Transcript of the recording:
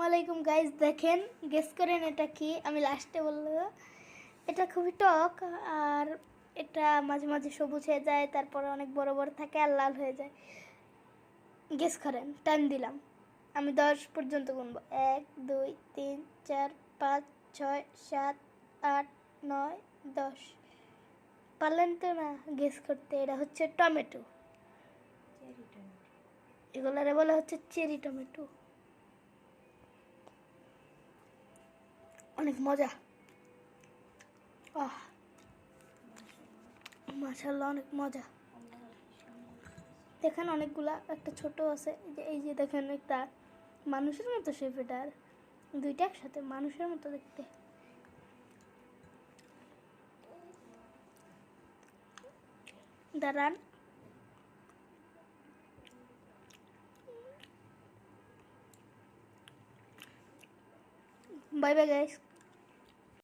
আলাইকুম গাইস, দেখেন গেস করেন এটা কি। আমি লাস্টে বললো এটা খুবই টক, আর এটা মাঝে মাঝে সবুজ হয়ে যায়, তারপরে অনেক বড় বড় থাকে আর লাল হয়ে যায়। গেস করেন, টাইম দিলাম। আমি 10 পর্যন্ত গুনবো। 1 2 3 4 5 6 7 8 9 10। পারলেন তো না গেস করতে? এটা হচ্ছে টমেটো। এগুলারে বলা হচ্ছে চেরি টমেটো। অনেক মজা। আহ, মাশাআল্লাহ, অনেক মজা। দেখেন অনেকগুলা, একটা ছোট আছে, এই যে দেখেন একটা মানুষের মতো শেপ, এটার দুইটা একসাথে মানুষের মতো দেখতে। দাঁড়ান, বাই বাই গাইস।